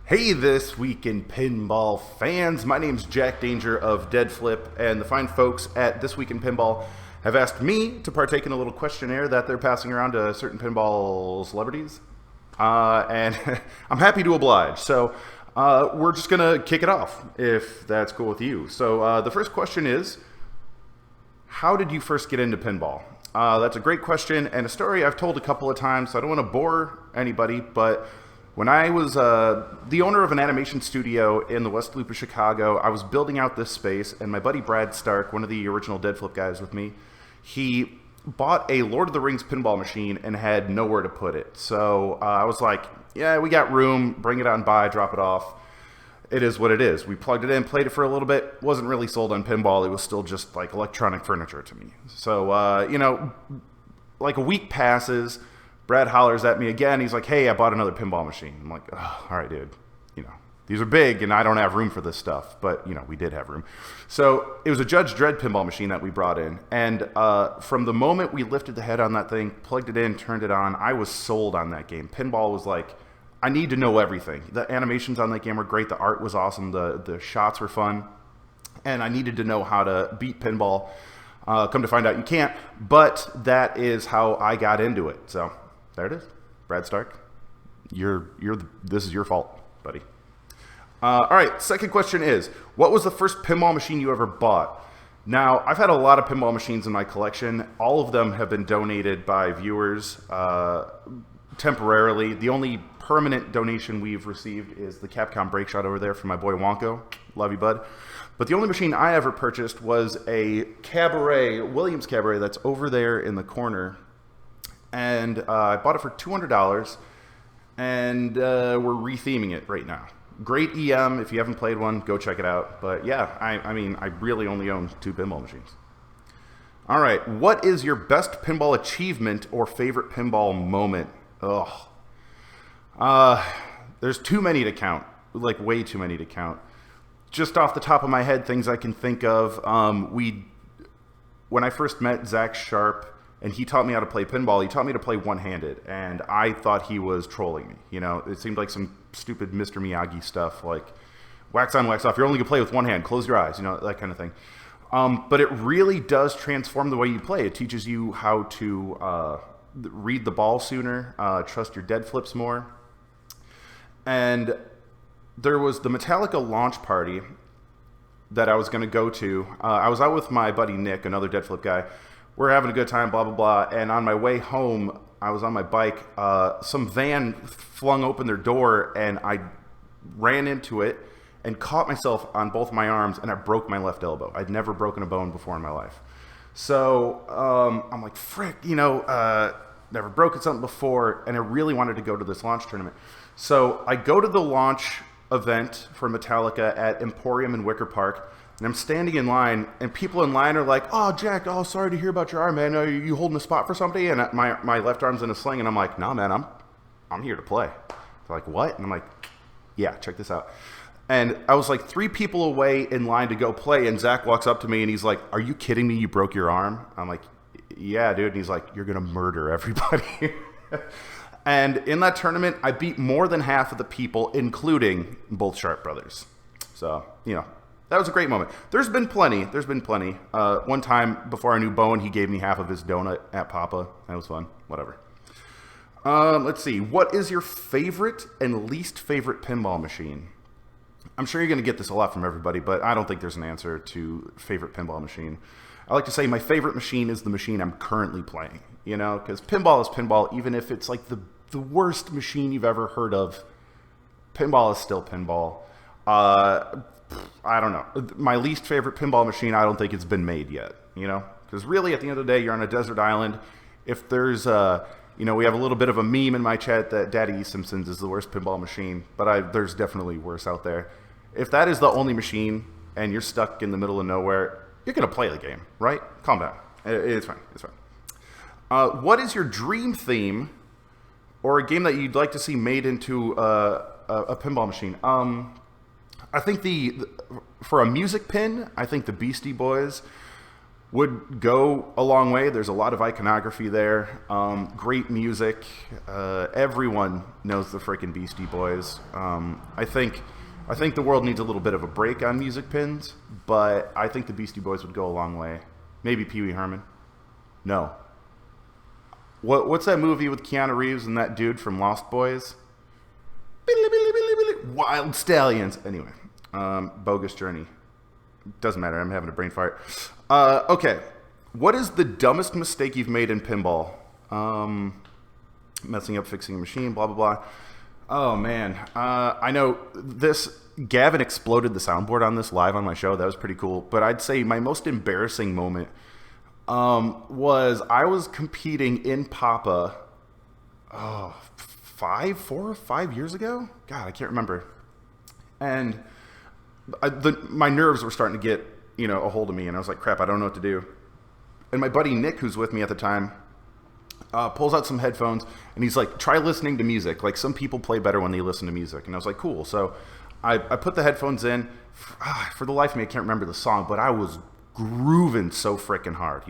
Hey, This Week in Pinball fans. My name's Jack Danger of Dead Flip, and the fine folks at This Week in Pinball have asked me to partake in a little questionnaire that they're passing around to certain pinball celebrities. And I'm happy to oblige. So we're just going to kick it off, if that's cool with you. So the first question is, how did you first get into pinball? That's a great question, and a story I've told a couple of times, so I don't want to bore anybody, but when I was the owner of an animation studio in the West Loop of Chicago, I was building out this space, and my buddy Brad Stark, one of the original Dead Flip guys with me, he bought a Lord of the Rings pinball machine and had nowhere to put it. So I was like, yeah, we got room, bring it on by, drop it off. It is what it is. We plugged it in, played it for a little bit, wasn't really sold on pinball. It was still just like electronic furniture to me. So, like a week passes, Brad hollers at me again. He's like, hey, I bought another pinball machine. I'm like, oh, all right, dude. These are big, and I don't have room for this stuff. But, we did have room. So it was a Judge Dredd pinball machine that we brought in. And from the moment we lifted the head on that thing, plugged it in, turned it on, I was sold on that game. Pinball was like, I need to know everything. The animations on that game were great. The art was awesome. The shots were fun. And I needed to know how to beat pinball. Come to find out you can't. But that is how I got into it. So there it is. Brad Stark. This is your fault, buddy. All right, second question is, what was the first pinball machine you ever bought? Now, I've had a lot of pinball machines in my collection. All of them have been donated by viewers temporarily. The only permanent donation we've received is the Capcom Break Shot over there from my boy Wonko. Love you, bud. But the only machine I ever purchased was a Cabaret, Williams Cabaret, that's over there in the corner. And I bought it for $200, and we're retheming it right now. Great EM. If you haven't played one, go check it out. But yeah, I really only own 2 pinball machines. All right, what is your best pinball achievement or favorite pinball moment? There's too many to count, like way too many to count. Just off the top of my head, things I can think of. When I first met Zach Sharp, and he taught me how to play pinball, he taught me to play one-handed, and I thought he was trolling me. It seemed like some stupid Mr. Miyagi stuff, like wax on, wax off. You're only going to play with one hand. Close your eyes, that kind of thing. But it really does transform the way you play. It teaches you how to read the ball sooner, trust your dead flips more. And there was the Metallica launch party that I was going to go to. I was out with my buddy Nick, another dead flip guy. We're having a good time, blah, blah, blah. And on my way home, I was on my bike. Some van flung open their door, and I ran into it and caught myself on both my arms, and I broke my left elbow. I'd never broken a bone before in my life. So I'm like, frick, never broken something before, and I really wanted to go to this launch tournament. So I go to the launch event for Metallica at Emporium in Wicker Park, and I'm standing in line, and people in line are like, oh, Jack, sorry to hear about your arm, man. Are you holding a spot for somebody? And my left arm's in a sling, and I'm like, nah, man, I'm here to play. They're like, what? And I'm like, yeah, check this out. And I was like 3 people away in line to go play, and Zach walks up to me, and he's like, are you kidding me? You broke your arm? I'm like, yeah, dude. And he's like, you're going to murder everybody. And in that tournament, I beat more than half of the people, including both Sharp brothers. So, that was a great moment. There's been plenty. One time, before I knew Bowen, he gave me half of his donut at Papa. That was fun. Whatever. Let's see. What is your favorite and least favorite pinball machine? I'm sure you're going to get this a lot from everybody, but I don't think there's an answer to favorite pinball machine. I like to say my favorite machine is the machine I'm currently playing, because pinball is pinball, even if it's like the worst machine you've ever heard of. Pinball is still pinball. I don't know. My least favorite pinball machine, I don't think it's been made yet, because really at the end of the day, you're on a desert island. If there's, we have a little bit of a meme in my chat that Daddy E. Simpsons is the worst pinball machine, but there's definitely worse out there. If that is the only machine and you're stuck in the middle of nowhere, you're going to play the game, right? Calm down. It's fine. It's fine. What is your dream theme or a game that you'd like to see made into a pinball machine? I think for a music pin, I think the Beastie Boys would go a long way. There's a lot of iconography there. Great music. Everyone knows the freaking Beastie Boys. I think the world needs a little bit of a break on music pins, but I think the Beastie Boys would go a long way. Maybe Pee Wee Herman. No. What's that movie with Keanu Reeves and that dude from Lost Boys? Wild Stallions. Anyway, Bogus Journey. Doesn't matter. I'm having a brain fart. Okay. What is the dumbest mistake you've made in pinball? Messing up, fixing a machine, blah, blah, blah. Oh, man. I know this. Gavin exploded the soundboard on this live on my show. That was pretty cool. But I'd say my most embarrassing moment was I was competing in Papa 4 or 5 years ago? God, I can't remember. And my nerves were starting to get, a hold of me. And I was like, crap, I don't know what to do. And my buddy Nick, who's with me at the time, pulls out some headphones. And he's like, try listening to music. Like, some people play better when they listen to music. And I was like, cool. So I put the headphones in. For the life of me, I can't remember the song. But I was grooving so freaking hard,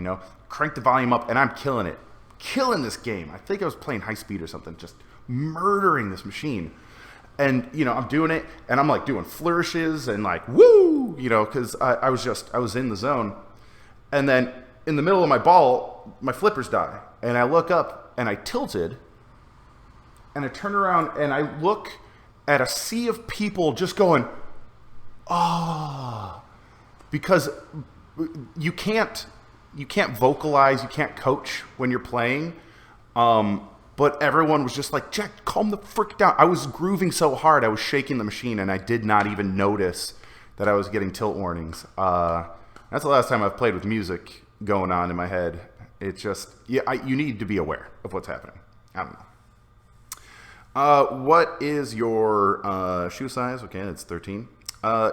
Cranked the volume up, and I'm killing it. Killing this game. I think I was playing high speed or something. Just murdering this machine. And, I'm doing it, and I'm, like, doing flourishes and, like, woo, because I was in the zone. And then in the middle of my ball, my flippers die. And I look up, and I tilted, and I turn around, and I look at a sea of people just going, oh, because you can't vocalize, you can't coach when you're playing. But everyone was just like, Jack, calm the frick down. I was grooving so hard, I was shaking the machine, and I did not even notice that I was getting tilt warnings. That's the last time I've played with music going on in my head. It's just, you need to be aware of what's happening. I don't know. What is your shoe size? Okay, that's 13.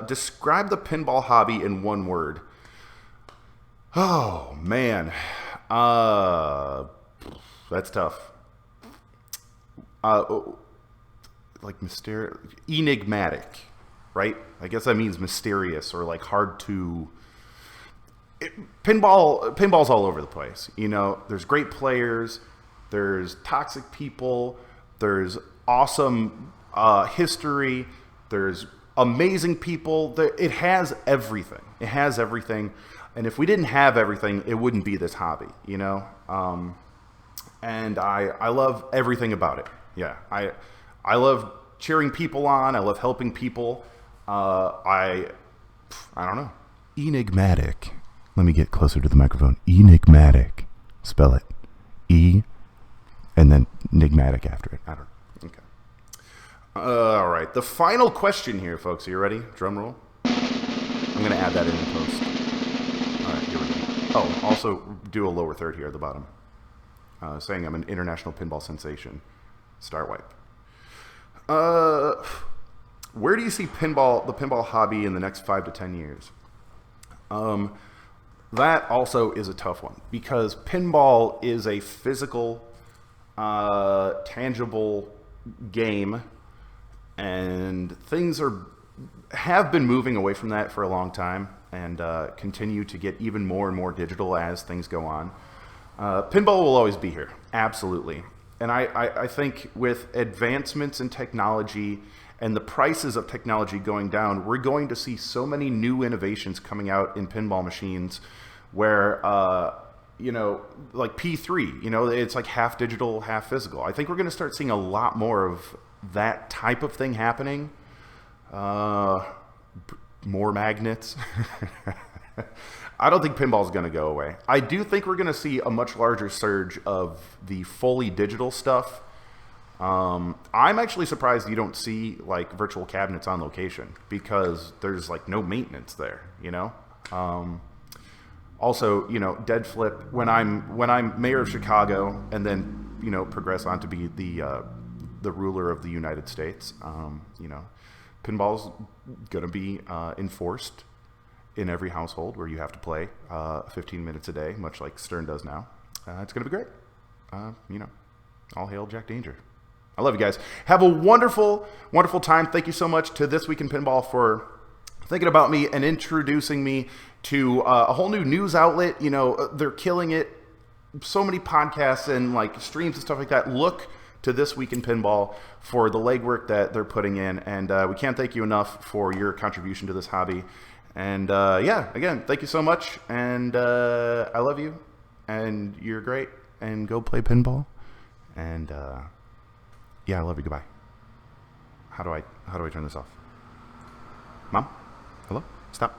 Describe the pinball hobby in one word. Oh, man. That's tough. Like enigmatic, right? I guess that means mysterious or like hard to. Pinball's all over the place. There's great players, there's toxic people, there's awesome history, there's amazing people. It has everything. It has everything. And if we didn't have everything, it wouldn't be this hobby, And I love everything about it. Yeah, I love cheering people on. I love helping people. I don't know. Enigmatic. Let me get closer to the microphone. Enigmatic. Spell it. E, and then enigmatic after it. I don't know. Okay. All right. The final question here, folks. Are you ready? Drum roll. I'm going to add that in post. All right. Here we go. Oh, also do a lower third here at the bottom. Saying I'm an international pinball sensation. Star wipe. Where do you see the pinball hobby in the next 5 to 10 years? That also is a tough one because pinball is a physical, tangible game, and things have been moving away from that for a long time and continue to get even more and more digital as things go on. Pinball will always be here, absolutely. And I think with advancements in technology and the prices of technology going down, we're going to see so many new innovations coming out in pinball machines where, like P3, it's like half digital, half physical. I think we're going to start seeing a lot more of that type of thing happening. More magnets. I don't think pinball is going to go away. I do think we're going to see a much larger surge of the fully digital stuff. I'm actually surprised you don't see like virtual cabinets on location because there's like no maintenance there, Also, dead flip when I'm mayor of Chicago and then progress on to be the ruler of the United States. Pinball's going to be enforced in every household where you have to play 15 minutes a day, much like Stern does now. It's going to be great. All hail Jack Danger. I love you guys. Have a wonderful, wonderful time. Thank you so much to This Week in Pinball for thinking about me and introducing me to a whole new news outlet. You know, they're killing it. So many podcasts and like streams and stuff like that. Look to This Week in Pinball for the legwork that they're putting in. And we can't thank you enough for your contribution to this hobby. And yeah, again, thank you so much. And I love you. And you're great. And go play pinball. And yeah, I love you. Goodbye. How do I turn this off? Mom? Hello? Stop.